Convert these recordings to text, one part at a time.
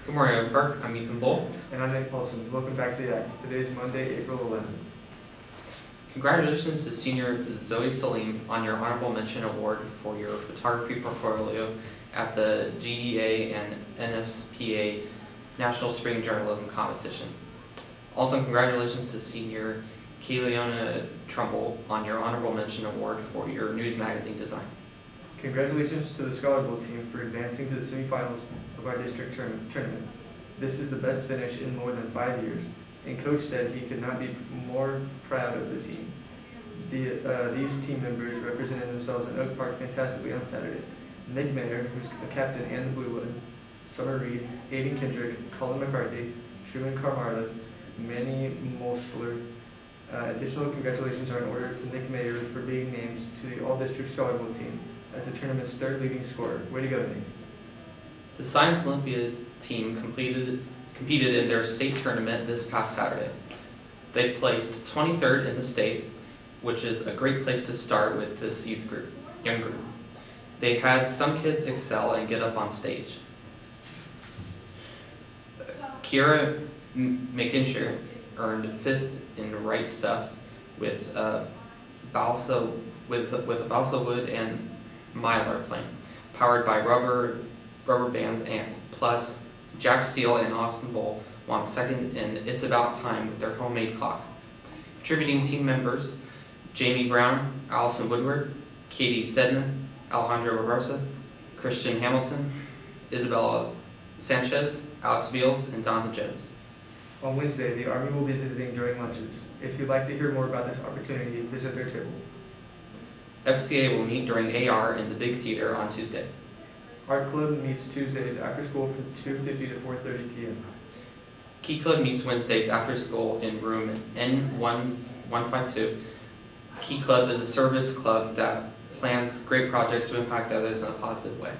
Good morning, Oak Park. I'm Ethan Bull. And I'm Nick Paulson. Welcome back to the X. Today is Monday, April 11th. Congratulations to senior Zoe Salim on your Honorable Mention Award for your photography portfolio at the GEA and NSPA National Spring Journalism Competition. Also, congratulations to senior Kayleona Trumbull on your Honorable Mention Award for your news magazine design. Congratulations to the Scholar Bowl team for advancing to the semifinals of our district tournament. This is the best finish in more than 5 years, and Coach said he could not be more proud of the team. These team members represented themselves in Oak Park fantastically on Saturday. Nick Mayer, who's a captain and the Bluewood, Summer Reed, Aiden Kendrick, Colin McCarthy, Truman Carmarla, Manny Molschler. Additional congratulations are in order to Nick Mayer for being named to the All-District Scholar Bowl team as the tournament's third leading scorer. Way to go, Nick. The Science Olympiad team competed in their state tournament this past Saturday. They placed 23rd in the state, which is a great place to start with this young group. They had some kids excel and get up on stage. Kiera McIntyre earned 5th in Right Stuff with balsa wood and mylar plane, powered by rubber bands, and plus Jack Steele and Austin Bull won 2nd in It's About Time with their homemade clock. Contributing team members: Jamie Brown, Allison Woodward, Katie Stedman, Alejandro Barbosa, Christian Hamilton, Isabella Sanchez, Alex Beals, and Donathan Jones. On Wednesday, the Army will be visiting during lunches. If you'd like to hear more about this opportunity, visit their table. FCA will meet during AR in the Big Theater on Tuesday. Art Club meets Tuesdays after school from 2:50 to 4:30 p.m. Key Club meets Wednesdays after school in room N152. Key Club is a service club that plans great projects to impact others in a positive way.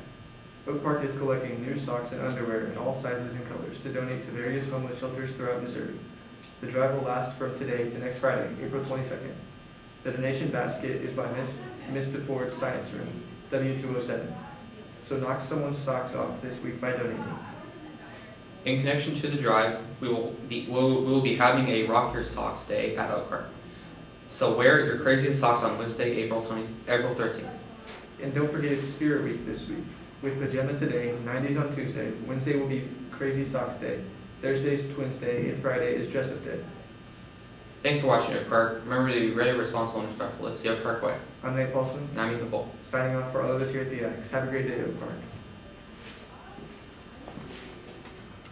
Oak Park is collecting new socks and underwear in all sizes and colors to donate to various homeless shelters throughout Missouri. The drive will last from today to next Friday, April 22nd. The donation basket is by Miss DeFord's Science Room, W207. So knock someone's socks off this week by donating. In connection to the drive, we will be having a Rock Your Socks Day at Oak Park. So wear your craziest socks on Wednesday, April 13th. And don't forget it's Spirit Week this week. With pajamas today, 90s on Tuesday, Wednesday will be Crazy Socks Day, Thursday's Twins Day, and Friday is Dress Up Day. Thanks for watching Oak Park. Remember to be ready, responsible, and respectful. It's the Oak Park way. I'm Nate Paulson, And I'm Ethan Bull. signing off for all of us here at the X. Have a great day, Oak Park.